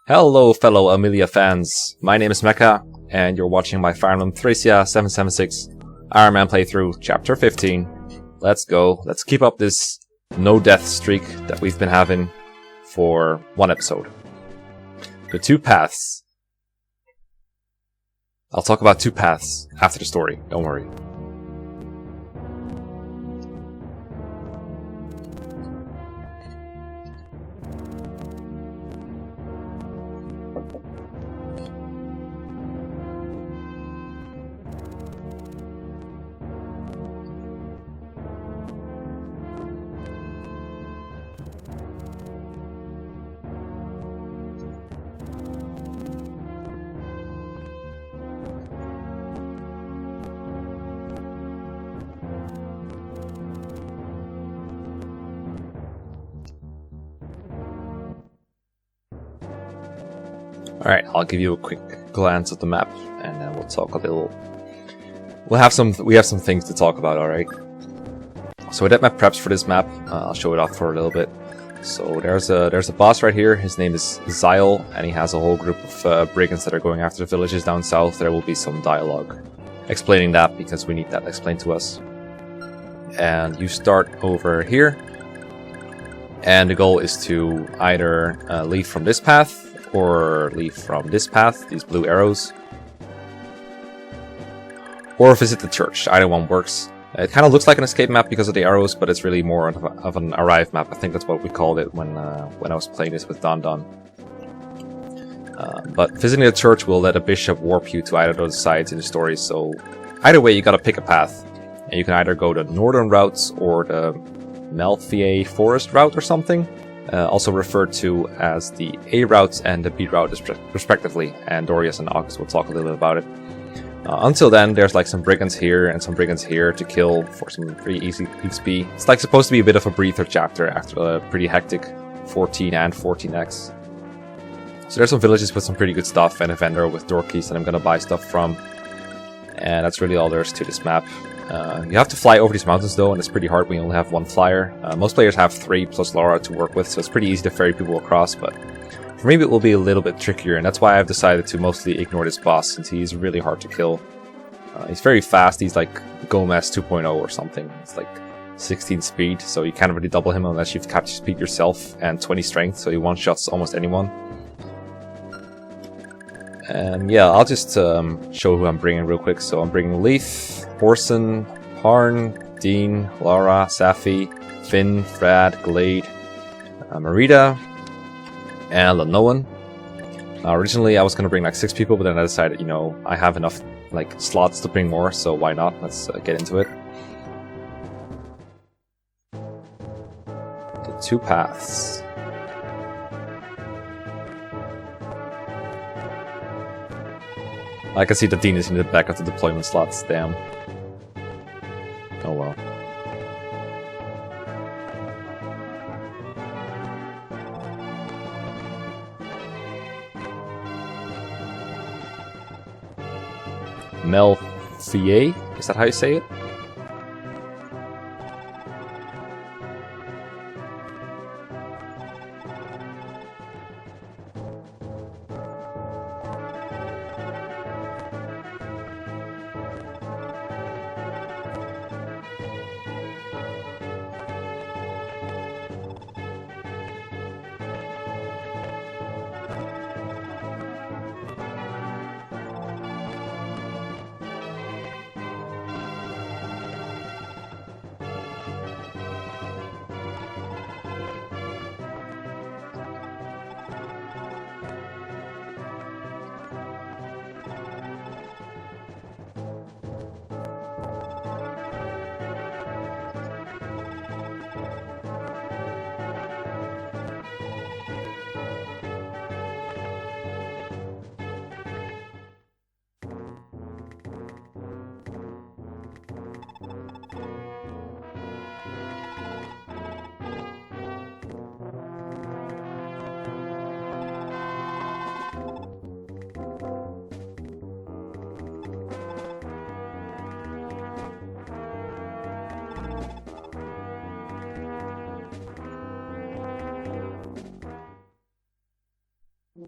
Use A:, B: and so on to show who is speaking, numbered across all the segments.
A: Hello fellow Amelia fans, my name is Mekkah, and you're watching my Fire Emblem Thracia 776 Iron Man playthrough, Chapter 15. Let's go, let's keep up this no-death streak that we've been having for one episode. The two paths. I'll talk about two paths after the story, don't worry. Alright, I'll give you a quick glance at the map, and then we'll talk a little. We have some things to talk about, alright? So I did my preps for this map. I'll show it off for a little bit. So there's a boss right here. His name is Zyle, and he has a whole group of brigands that are going after the villages down south. There will be some dialogue explaining that, because we need that explained to us. And you start over here, and the goal is to either leave from this path, or leave from this path, these blue arrows, or visit the church. Either one works. It kind of looks like an escape map because of the arrows, but it's really more of an arrive map. I think that's what we called it when I was playing this with Don. But visiting the church will let a bishop warp you to either of those sides in the story, so either way you gotta pick a path. And you can either go the northern routes or the Malthier forest route or something. Also referred to as the A route and the B route respectively, and Dorius and August will talk a little bit about it. Until then, there's like some brigands here and some brigands here to kill for some pretty easy XP. It's like supposed to be a bit of a breather chapter after a pretty hectic 14 and 14x. So there's some villages with some pretty good stuff, and a vendor with door keys that I'm gonna buy stuff from. And that's really all there is to this map. You have to fly over these mountains though, and it's pretty hard when you only have one flyer. Most players have 3 plus Laura to work with, so it's pretty easy to ferry people across, but for me it will be a little bit trickier, and that's why I've decided to mostly ignore this boss, since he's really hard to kill. He's very fast, he's like Gomez 2.0 or something. It's like 16 speed, so you can't really double him unless you've captured speed yourself, and 20 strength, so he one-shots almost anyone. And yeah, I'll just show who I'm bringing real quick. So I'm bringing Leif, Orson, Harn, Dean, Laura, Safi, Finn, Frad, Glade, Miranda, and Lanoan. Originally I was going to bring like 6 people, but then I decided, you know, I have enough like slots to bring more, so why not? Let's get into it. The two paths. I can see that Dean is in the back of the deployment slots, damn. Oh well. Malthier? Is that how you say it?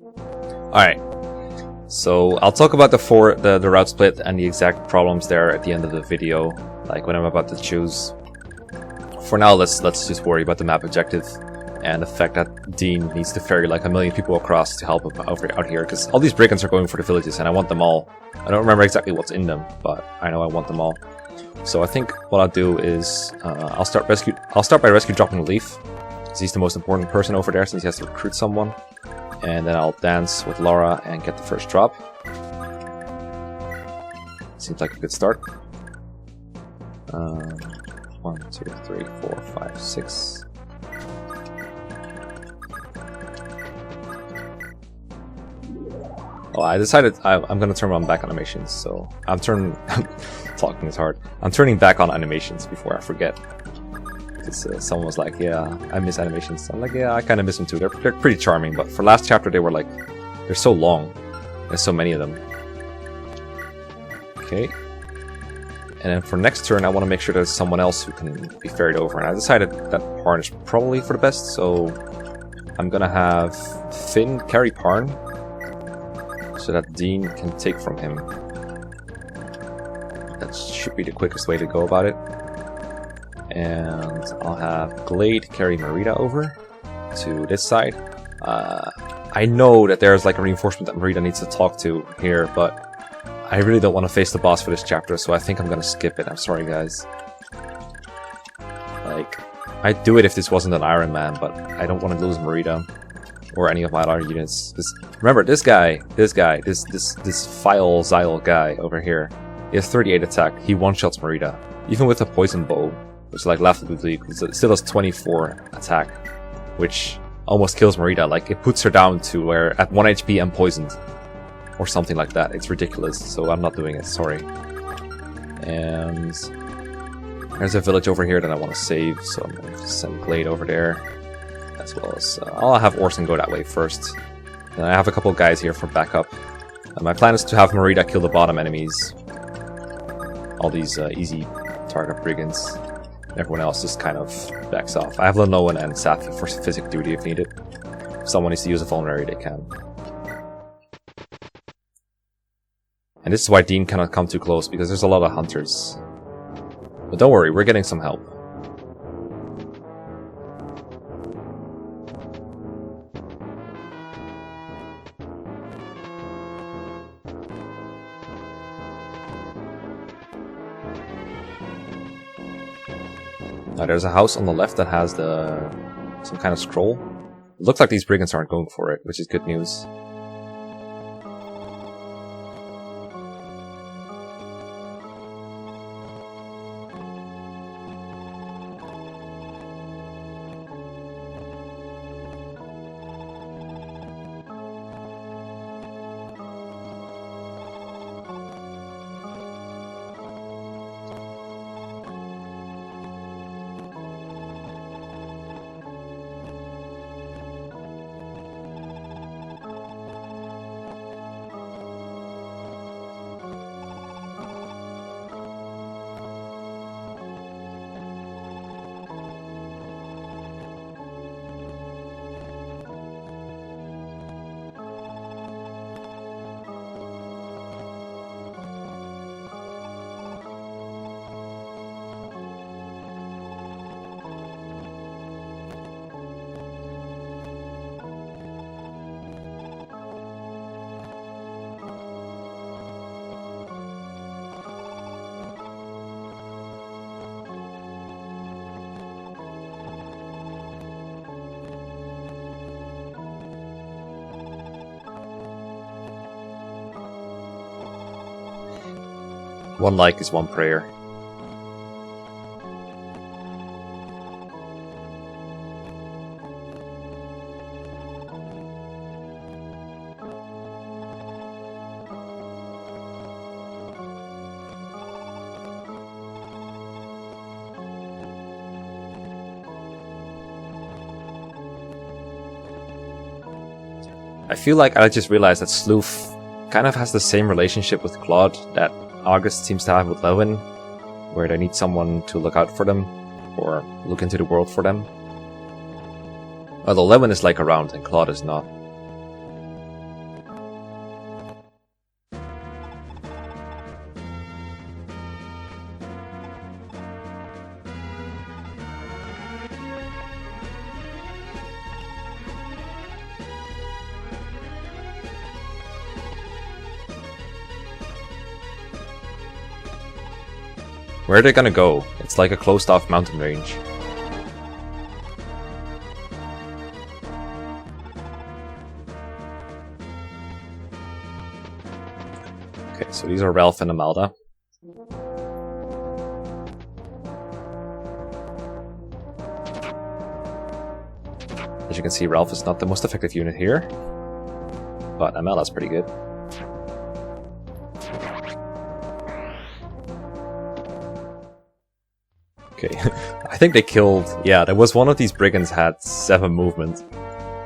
A: Alright. So I'll talk about the route split and the exact problems there at the end of the video, like when I'm about to choose. For now, let's just worry about the map objective and the fact that Dean needs to ferry like 1 million people across to help him out here, because all these brigands are going for the villages and I want them all. I don't remember exactly what's in them, but I know I want them all. So I think what I'll do is I'll start by rescue dropping Leaf, because he's the most important person over there since he has to recruit someone. And then I'll dance with Laura and get the first drop. Seems like a good start. 1, 2, 3, 4, 5, 6. Oh, I decided I'm gonna turn on back animations, so I'm talking is hard. I'm turning back on animations before I forget. Because someone was like, yeah, I miss animations. I'm like, yeah, I kind of miss them too. They're pretty charming, but for last chapter they were like, they're so long. There's so many of them. Okay. And then for next turn, I want to make sure there's someone else who can be ferried over. And I decided that Parn is probably for the best, so I'm gonna have Finn carry Parn, so that Dean can take from him. That should be the quickest way to go about it. And I'll have Glade carry Miranda over to this side. I know that there's like a reinforcement that Miranda needs to talk to here, but I really don't want to face the boss for this chapter, so I think I'm gonna skip it. I'm sorry, guys. Like, I'd do it if this wasn't an Iron Man, but I don't want to lose Miranda or any of my other units. Remember, this file Xyle guy over here, he has 38 attack. He one-shots Miranda, even with a poison bow, which is like laughably weak. It still has 24 attack, which almost kills Miranda. Like, it puts her down to where at 1 HP and poisoned, or something like that. It's ridiculous, so I'm not doing it, sorry. And there's a village over here that I want to save, so I'm going to send Glade over there, as well as I'll have Orson go that way first. And I have a couple guys here for backup. And my plan is to have Miranda kill the bottom enemies, all these easy target brigands. Everyone else just kind of backs off. I have Lenoan and Safi for physical duty if needed. If someone needs to use a vulnerary, they can. And this is why Dean cannot come too close, because there's a lot of hunters. But don't worry, we're getting some help. Now there's a house on the left that has some kind of scroll. It looks like these brigands aren't going for it, which is good news. One like is one prayer. I feel like I just realized that Sleuf kind of has the same relationship with Claude that August seems to have with Lewin, where they need someone to look out for them, or look into the world for them. Although Lewin is like around and Claude is not. Where are they gonna go? It's like a closed off mountain range. Okay, so these are Ralph and Amalda. As you can see, Ralph is not the most effective unit here, but Amalda's pretty good. Okay, I think they killed... Yeah, there was one of these brigands had 7 movement.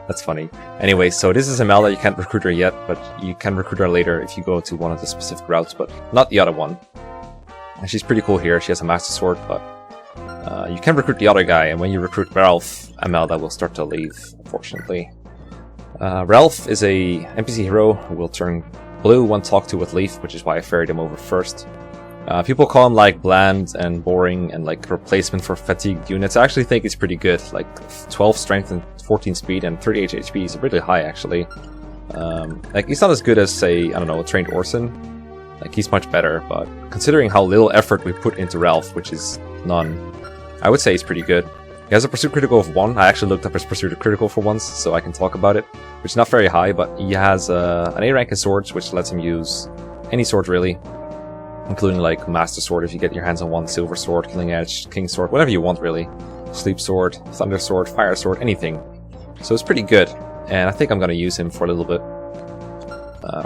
A: That's funny. Anyway, so this is Amalda. You can't recruit her yet, but you can recruit her later if you go to one of the specific routes, but not the other one. And she's pretty cool here. She has a Master Sword, but you can recruit the other guy, and when you recruit Ralph, Amalda will start to leave, unfortunately. Ralph is a NPC hero who will turn blue when talked to with Leaf, which is why I ferried him over first. People call him like bland and boring and like replacement for fatigued units. I actually think it's pretty good. Like 12 strength and 14 speed and 38 HP is really high actually. Like he's not as good as say, I don't know, a trained Orson. Like he's much better, but considering how little effort we put into Ralph, which is none, I would say he's pretty good. He has a pursuit critical of 1. I actually looked up his pursuit critical for once, so I can talk about it. Which is not very high, but he has an A rank in swords, which lets him use any sword really. Including like Master Sword if you get your hands on one, Silver Sword, Killing Edge, King Sword, whatever you want really. Sleep Sword, Thunder Sword, Fire Sword, anything. So it's pretty good, and I think I'm going to use him for a little bit.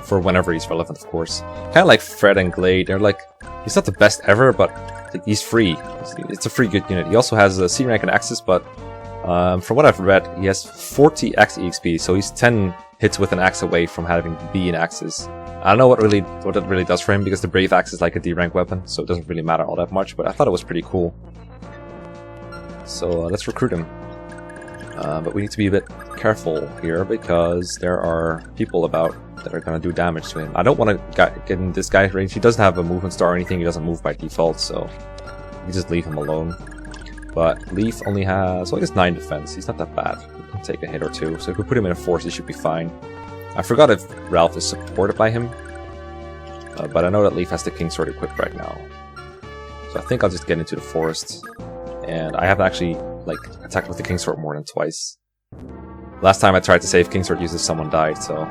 A: For whenever he's relevant, of course. Kind of like Fred and Glade, they're like, he's not the best ever, but he's free. It's a free good unit. He also has a C rank in Axis, but from what I've read, he has 40 axe EXP, so he's 10 hits with an axe away from having B in Axis. I don't know what that really does for him, because the Brave Axe is like a D rank weapon, so it doesn't really matter all that much, but I thought it was pretty cool. So let's recruit him. But we need to be a bit careful here, because there are people about that are going to do damage to him. I don't want to get in this guy's range. He doesn't have a movement star or anything, he doesn't move by default, so we just leave him alone. But Leaf only has, well, I guess 9 defense, he's not that bad. He can take a hit or 2, so if we put him in a force, he should be fine. I forgot if Ralph is supported by him, but I know that Leaf has the King Sword equipped right now. So I think I'll just get into the forest. And I haven't actually like attacked with the King Sword more than twice. Last time I tried to save King Sword uses someone died, so...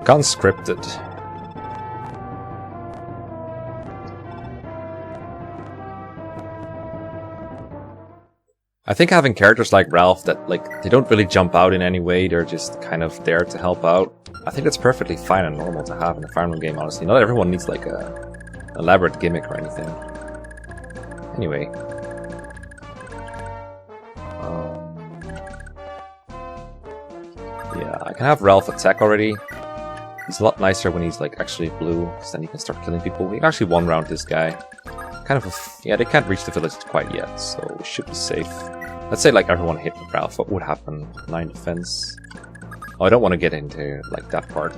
A: Unscripted. I think having characters like Ralph that, like, they don't really jump out in any way, they're just kind of there to help out. I think that's perfectly fine and normal to have in a Fire Emblem game, honestly. Not everyone needs, like, a elaborate gimmick or anything. Anyway. Yeah, I can have Ralph attack already. He's a lot nicer when he's like actually blue, because then he can start killing people. We can actually one-round this guy. Kind of yeah, they can't reach the village quite yet, so we should be safe. Let's say like everyone hit with Ralph, what would happen? 9 defense. Oh, I don't want to get into like that part,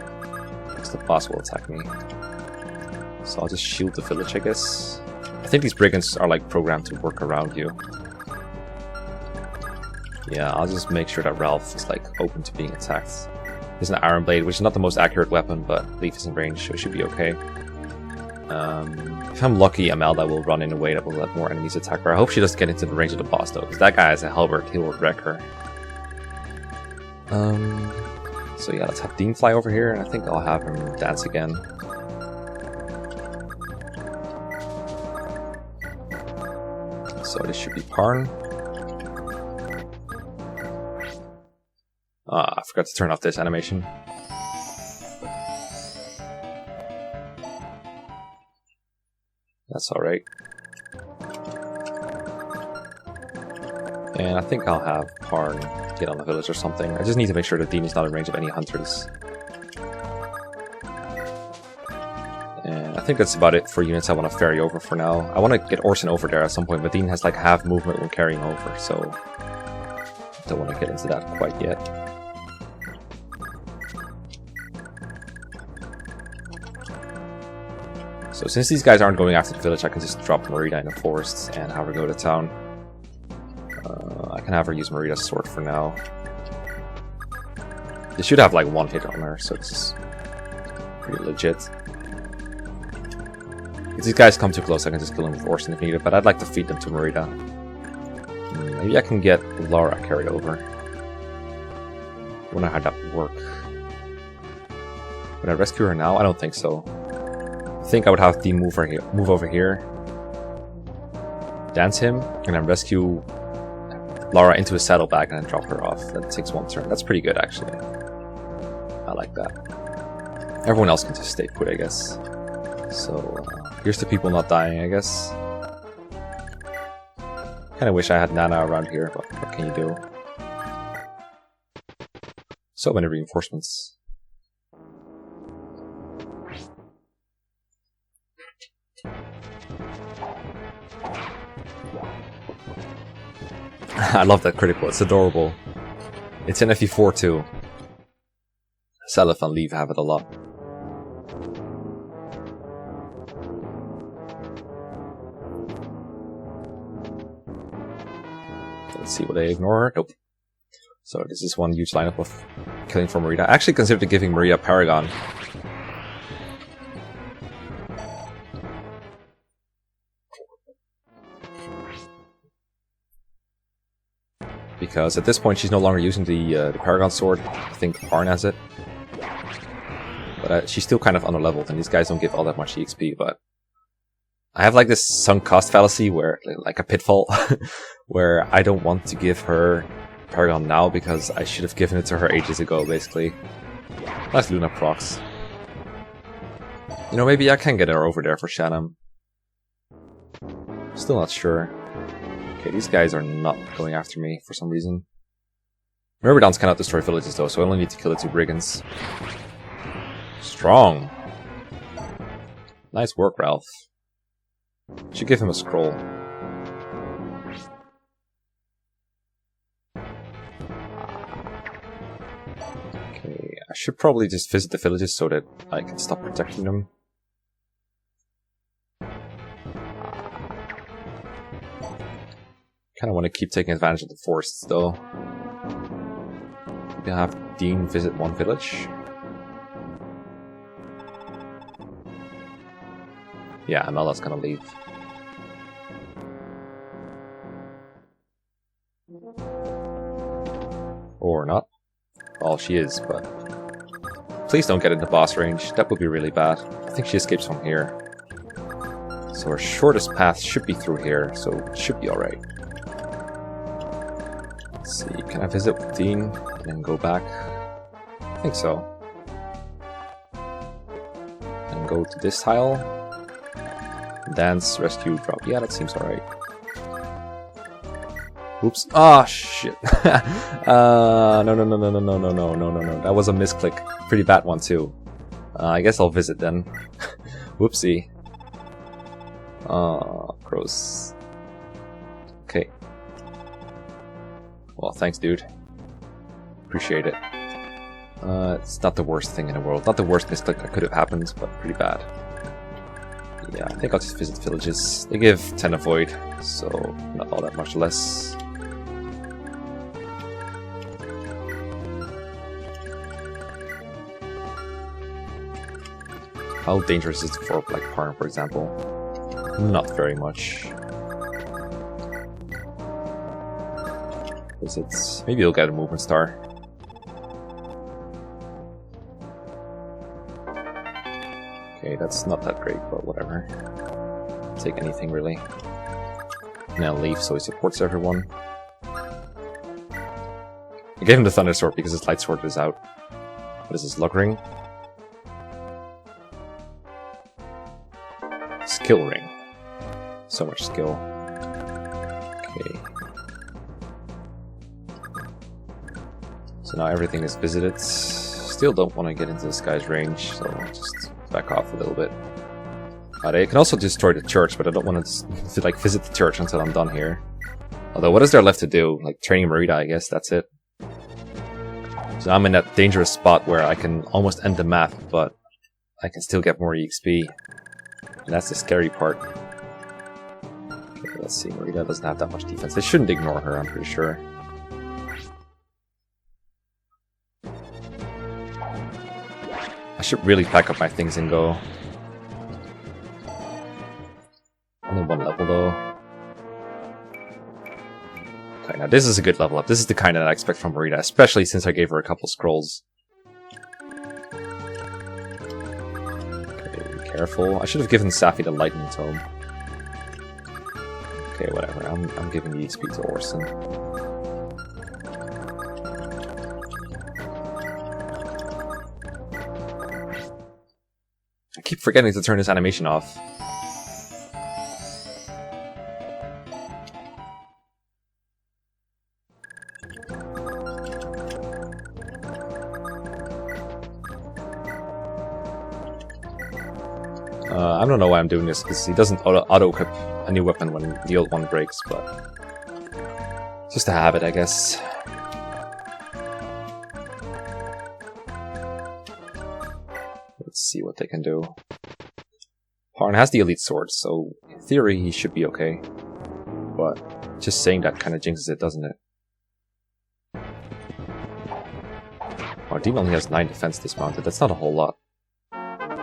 A: because the boss will attack me. So I'll just shield the village, I guess. I think these brigands are like programmed to work around you. Yeah, I'll just make sure that Ralph is like open to being attacked. There's an Iron Blade, which is not the most accurate weapon, but Leaf is in range, so it should be okay. If I'm lucky, Amalda will run in a way that will let more enemies attack her. I hope she doesn't get into the range of the boss, though, because that guy has a halberd, he will wreck her. So yeah, let's have Dean fly over here, and I think I'll have him dance again. So this should be Parn. I forgot to turn off this animation. That's alright. And I think I'll have Parn get on the village or something. I just need to make sure that Dean is not in range of any hunters. think that's about it for units I want to ferry over for now. I want to get Orson over there at some point, but Dean has like half movement when carrying over, so don't want to get into that quite yet. So since these guys aren't going after the village, I can just drop Miranda in the forest and have her go to town. I can have her use Maria's sword for now. They should have like one hit on her, so this is pretty legit. If these guys come too close, I can just kill them with Orson if needed, but I'd like to feed them to Miranda. Maybe I can get Laura carried over. I wonder how that would work. Would I rescue her now? I don't think so. I think I would have Dean move over here, dance him, and then rescue Laura into his saddlebag and then drop her off. That takes one turn. That's pretty good, actually. I like that. Everyone else can just stay put, I guess. So, here's to people not dying, I guess. Kinda wish I had Nana around here, but what can you do? So many reinforcements. I love that critical, it's adorable. It's in FE4 too. Sleuf and Leave have it a lot. Let's see, will they ignore her? Nope. So this is one huge lineup of killing for Maria. I actually considered giving Maria Paragon. Because at this point she's no longer using the Paragon sword. I think Parn has it. But she's still kind of underleveled, and these guys don't give all that much EXP, but I have like this sunk cost fallacy where, like a pitfall, where I don't want to give her Paragon now because I should have given it to her ages ago, basically. Nice Luna procs. You know, maybe I can get her over there for Shannon. Still not sure. Okay, these guys are not going after me for some reason. Myrmidons cannot destroy villages though, so I only need to kill the 2 brigands. Strong. Nice work, Ralph. Should give him a scroll. Okay, I should probably just visit the villages so that I can stop protecting them. Kinda want to keep taking advantage of the forests though. We can have Dean visit one village. Yeah, Amalda's gonna leave. Or not. Well, she is, but... Please don't get into boss range. That would be really bad. I think she escapes from here. So her shortest path should be through here, so it should be alright. Let's see, can I visit with Dean and then go back? I think so. And go to this tile. Dance, rescue, drop. Yeah, that seems alright. Oops. Ah, shit. No. That was a misclick. Pretty bad one, too. I guess I'll visit then. Whoopsie. Gross. Okay. Well, thanks, dude. Appreciate it. It's not the worst thing in the world. Not the worst misclick that could have happened, but pretty bad. Yeah, I think I'll just visit villages. They give 10 avoid, so not all that much less. How dangerous is it for like Parn, for example? Not very much. Visits. Maybe you'll get a movement star. Okay, that's not that great, but whatever. Take anything, really. Now leave so he supports everyone. I gave him the Thunder Sword because his Light Sword is out. What is this, Lug Ring? Skill Ring. So much skill. Okay. So now everything is visited. Still don't want to get into this guy's range, so I'll just back off a little bit. I can also destroy the church, but I don't want to like visit the church until I'm done here. Although, what is there left to do? Like training Miranda, I guess that's it. So I'm in that dangerous spot where I can almost end the map, but I can still get more EXP. And that's the scary part. Okay, let's see, Miranda doesn't have that much defense. They shouldn't ignore her, I'm pretty sure. I should really pack up my things and go. Only one level though. Okay, now this is a good level up. This is the kind that I expect from Miranda, especially since I gave her a couple scrolls. Okay, be careful. I should have given Safi the lightning tome. Okay, whatever. I'm giving the EXP to Orson. I keep forgetting to turn this animation off. I don't know why I'm doing this, because he doesn't auto-equip a new weapon when the old one breaks, but... it's just a habit, I guess. Let's see what they can do. Parn has the elite sword, so in theory he should be okay. But just saying that kind of jinxes it, doesn't it? Our demon only has 9 defense dismounted, that's not a whole lot.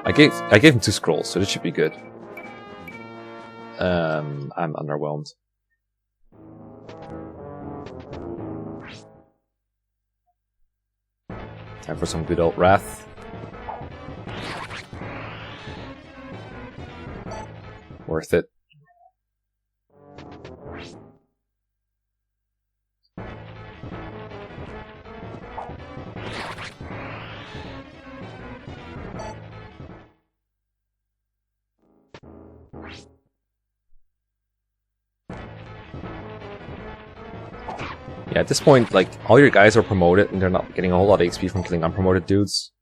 A: I gave him 2 scrolls, so this should be good. I'm underwhelmed. Time for some good old Wrath. Worth it. Yeah, at this point, like, all your guys are promoted, and they're not getting a whole lot of XP from killing unpromoted dudes.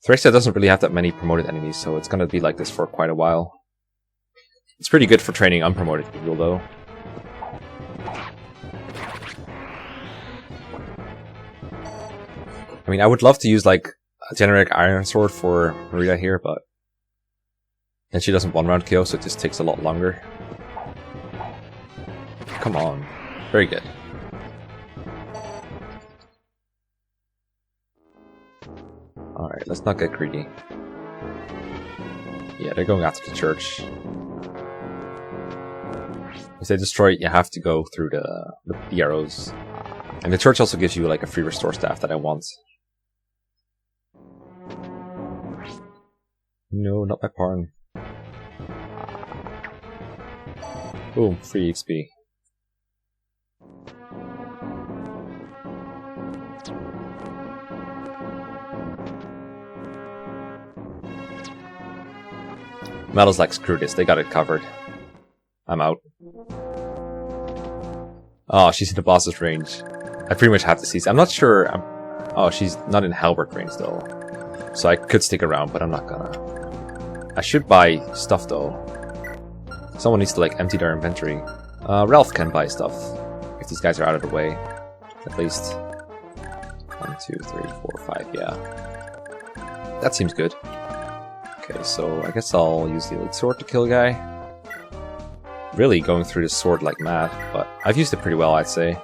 A: Thracia doesn't really have that many promoted enemies, so it's gonna be like this for quite a while. It's pretty good for training unpromoted people, though. I mean, I would love to use, like, a generic iron sword for Miranda here, but... then she doesn't one-round KO, so it just takes a lot longer. Come on. Very good. Alright, let's not get greedy. Yeah, they're going after the church. If they destroy it, you have to go through the arrows. And the church also gives you like a free restore staff that I want. No, not my Parn. Boom, free XP. Metal's like, screw this, they got it covered. I'm out. Oh, she's in the boss's range. I pretty much have to seize. I'm not sure. Oh, she's not in halberd range though. So I could stick around, but I'm not gonna. I should buy stuff though. Someone needs to like empty their inventory. Ralph can buy stuff. If these guys are out of the way. At least. 1, 2, 3, 4, 5, yeah. That seems good. Okay, so I guess I'll use the elite sword to kill a guy. Really going through this sword like mad, but I've used it pretty well, I'd say.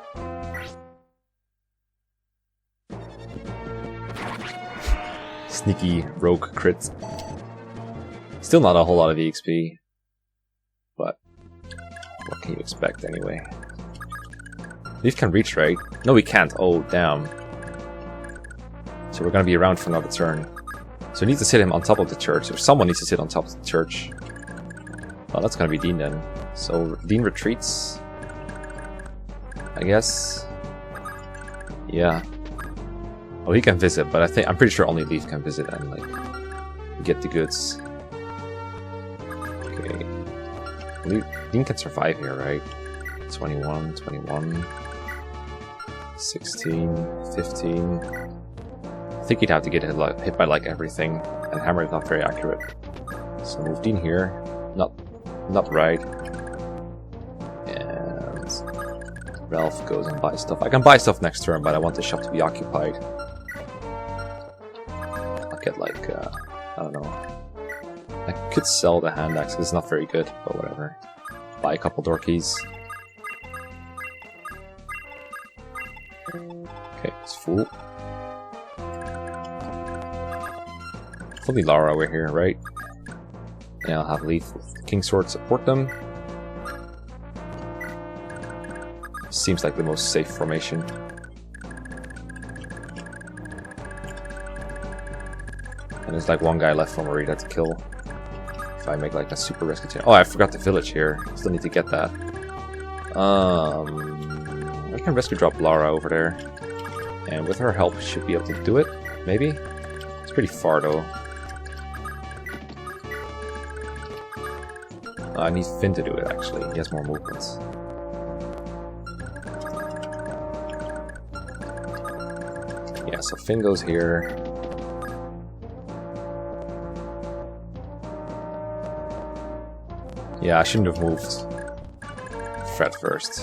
A: Sneaky rogue crit. Still not a whole lot of EXP, but what can you expect anyway? Leaf can reach, right? No, we can't. Oh, damn. So we're gonna be around for another turn. So we need to sit him on top of the church, or someone needs to sit on top of the church. Well, that's gonna be Dean then. So Dean retreats, I guess. Yeah. Oh, he can visit, but I'm pretty sure only Leaf can visit and like get the goods. Okay. Dean can survive here, right? 21, 21, 16, 15. I think he'd have to get hit by like everything, and Hammer is not very accurate. So moved in here. Not right. And Ralph goes and buys stuff. I can buy stuff next turn, but I want the shop to be occupied. I'll get like, I don't know. I could sell the hand axe, it's not very good, but whatever. Buy a couple door keys. Okay, it's full. Fully Lara we're here, right? And I'll have Leaf with King Sword support them. Seems like the most safe formation. And there's like one guy left for Miranda to kill. If I make like a super rescue team. Oh, I forgot the village here. Still need to get that. I can rescue drop Lara over there. And with her help, should be able to do it. Maybe? It's pretty far though. I need Finn to do it actually. He has more movements. Yeah, so Finn goes here. Yeah, I shouldn't have moved Fred first.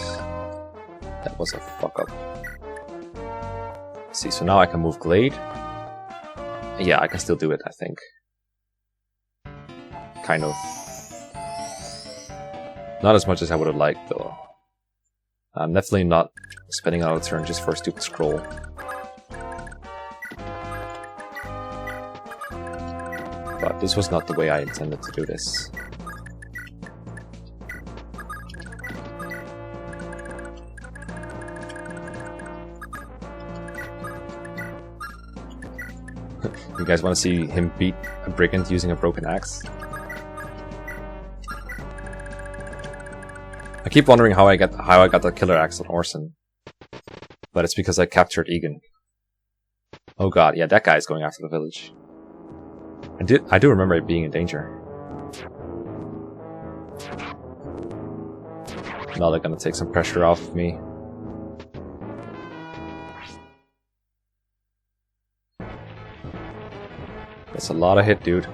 A: That was a fuck up. Let's see, so now I can move Glade. Yeah, I can still do it, I think. Kind of. Not as much as I would have liked, though. I'm definitely not spending out a turn just for a stupid scroll. But this was not the way I intended to do this. You guys want to see him beat a brigand using a broken axe? I keep wondering how I got the killer axe on Orson, but it's because I captured Egan. Oh god, yeah, that guy is going after the village. I do remember it being in danger. Now they're gonna take some pressure off of me. That's a lot of hit, dude.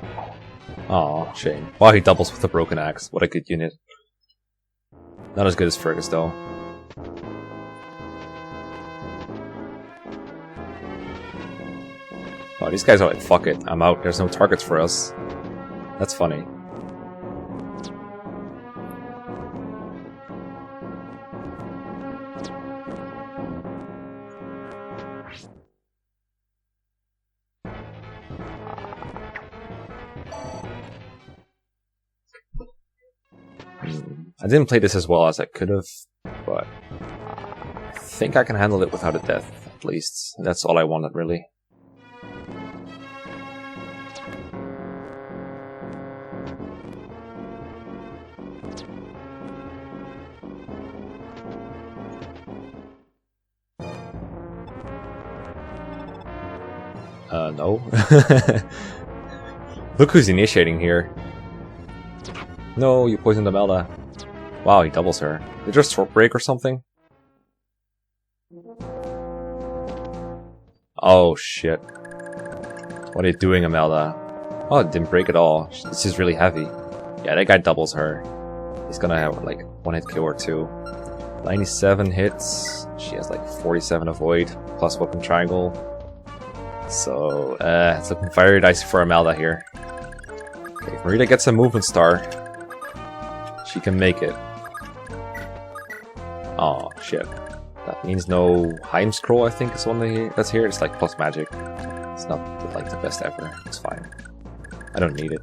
A: Aw, shame. Wow, he doubles with a broken axe. What a good unit. Not as good as Fergus, though. Oh, these guys are like, fuck it, I'm out. There's no targets for us. That's funny. I didn't play this as well as I could have, but I think I can handle it without a death, at least. That's all I wanted, really. No. Look who's initiating here. No, you poisoned Amalda. Wow, he doubles her. Did you just sword break or something? Oh shit. What are you doing, Amalda? Oh, it didn't break at all. This is really heavy. Yeah, that guy doubles her. He's gonna have like one hit kill or two. 97 hits. She has like 47 avoid, plus weapon triangle. So, it's looking very dicey for Amalda here. Okay, if Miranda gets a movement star, she can make it. Oh shit. That means no Heim scroll, I think, is one that's here. It's like plus magic. It's not like the best ever. It's fine. I don't need it.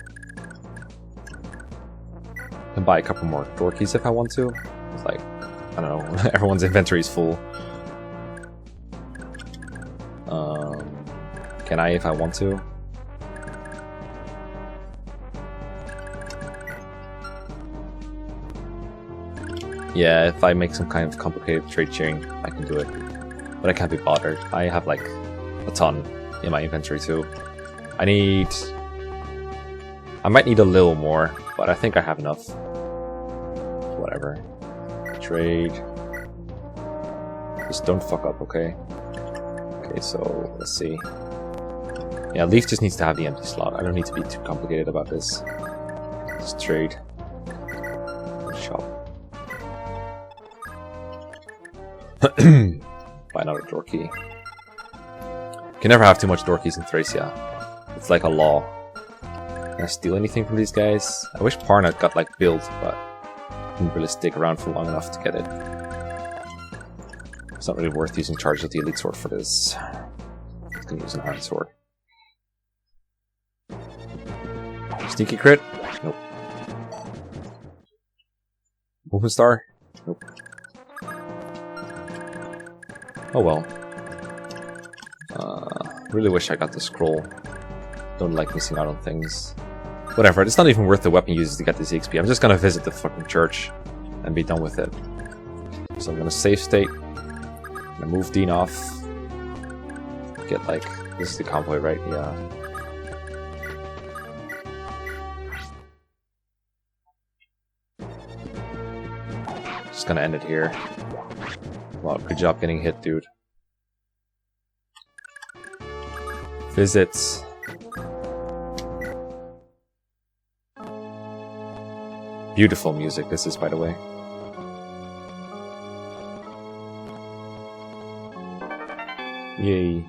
A: I can buy a couple more door keys if I want to. It's like, I don't know, everyone's inventory is full. Can I if I want to? Yeah, if I make some kind of complicated trade chain, I can do it. But I can't be bothered. I have like a ton in my inventory too. I might need a little more, but I think I have enough. Whatever. Trade. Just don't fuck up, okay? Okay, so let's see. Yeah, Leaf just needs to have the empty slot. I don't need to be too complicated about this. Let's trade. Shop. Buy another door key. Can never have too much door keys in Thracia. It's like a law. Can I steal anything from these guys? I wish Parnat got like built, but didn't really stick around for long enough to get it. It's not really worth using Charge of the Elite Sword for this. I'm gonna use an Iron Sword. Sneaky crit? Nope. Movement Star? Nope. Oh well. Really wish I got the scroll. Don't like missing out on things. Whatever, it's not even worth the weapon uses to get this XP. I'm just gonna visit the fucking church and be done with it. So I'm gonna save state. I'm gonna move Dean off. Get like, this is the convoy, right? Yeah. Just gonna end it here. Wow, good job getting hit, dude. Visits. Beautiful music this is, by the way. Yay.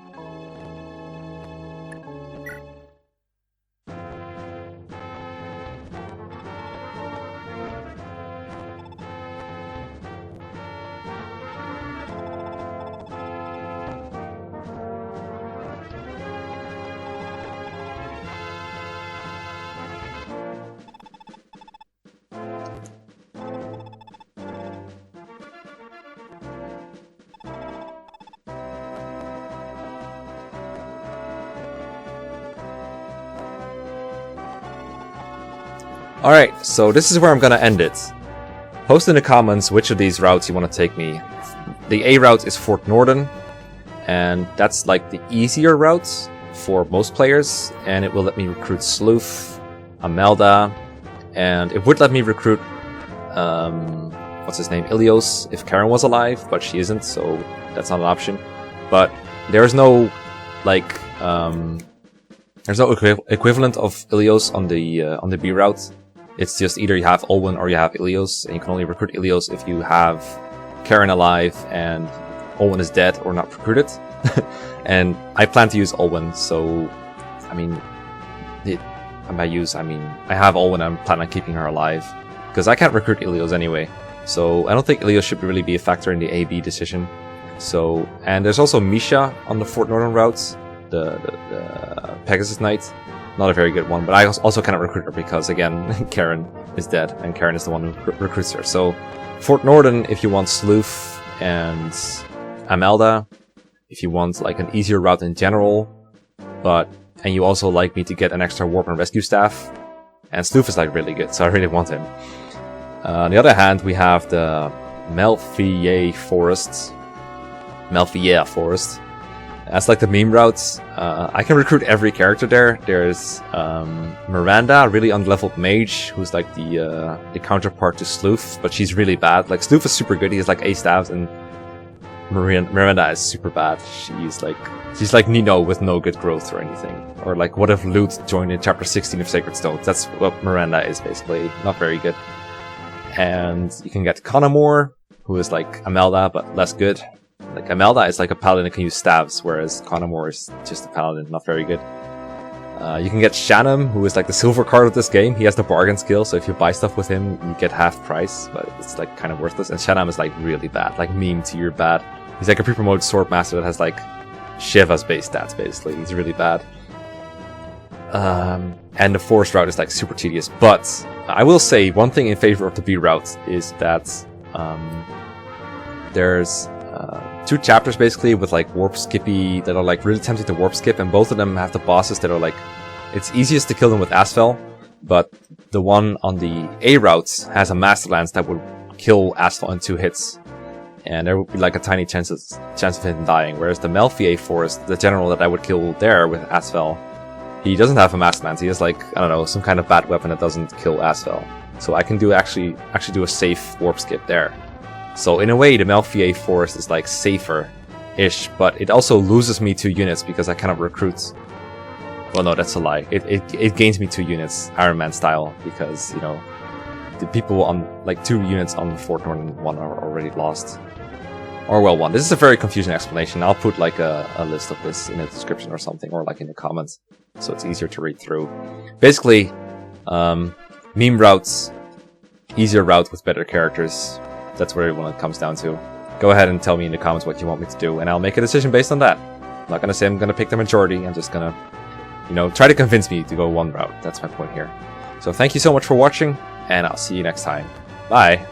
A: Alright, so this is where I'm gonna end it. Post in the comments which of these routes you want to take me. The A route is Fort Norden, and that's like the easier route for most players, and it will let me recruit Sleuf, Amalda, and it would let me recruit, what's his name, Ilios, if Karen was alive, but she isn't, so that's not an option. But there's no, like, there's no equivalent of Ilios on the B route. It's just either you have Olwen or you have Ilios, and you can only recruit Ilios if you have Karen alive and Olwen is dead or not recruited. And I plan to use Olwen, so I mean, by use I mean I have Olwen. I'm planning on keeping her alive because I can't recruit Ilios anyway. So I don't think Ilios should really be a factor in the A/B decision. So, and there's also Misha on the Fort Northern routes, the Pegasus Knight. Not a very good one, but I also cannot recruit her because, again, Karen is dead, and Karen is the one who recruits her. So, Fort Norden, if you want Sleuf and Amalda, if you want like an easier route in general, and you also like me to get an extra warp and rescue staff, and Sleuf is like really good, so I really want him. On the other hand, we have the Malflier Forest. That's like the meme routes. I can recruit every character there. There's Miranda, really unleveled mage, who's like the counterpart to Sleuf, but she's really bad. Like Sleuf is super good, he has like 8 stabs, and Miranda is super bad. She's like Nino with no good growth or anything. Or like what if Lute joined in chapter 16 of Sacred Stones? That's what Miranda is basically. Not very good. And you can get Conomore, who is like Amalda but less good. Like Amalda is like a paladin that can use stabs, whereas Conomore is just a paladin, not very good. You can get Shanam, who is like the silver card of this game. He has the bargain skill, so if you buy stuff with him, you get half price, but it's like kind of worthless. And Shanam is like really bad, like meme tier bad. He's like a pre-promoted sword master that has like Shiva's base stats, basically. He's really bad. And the forest route is like super tedious, but I will say one thing in favor of the B route is that there's 2 chapters basically with like warp skippy that are like really tempting to warp skip, and both of them have the bosses that are like, it's easiest to kill them with Asphodel, but the one on the A route has a Master Lance that would kill Asphodel in 2 hits, and there would be like a tiny chance of him dying, whereas the Malflier Forest, the general that I would kill there with Asphodel, he doesn't have a Master Lance. He has like, I don't know, some kind of bad weapon that doesn't kill Asphodel, so I can actually do a safe warp skip there. So in a way, the Malflier Forest is like safer-ish, but it also loses me 2 units because I cannot recruit Well, no, that's a lie. It gains me 2 units, Iron Man style, because, you know, the people on, like, 2 units on Fort Northern 1 are already lost. Or, well, 1. This is a very confusing explanation. I'll put, like, a list of this in the description or something, or, like, in the comments, so it's easier to read through. Basically, meme routes, easier route with better characters. That's what everyone comes down to. Go ahead and tell me in the comments what you want me to do, and I'll make a decision based on that. I'm not gonna say I'm gonna pick the majority, I'm just gonna, you know, try to convince me to go one route. That's my point here. So thank you so much for watching, and I'll see you next time. Bye!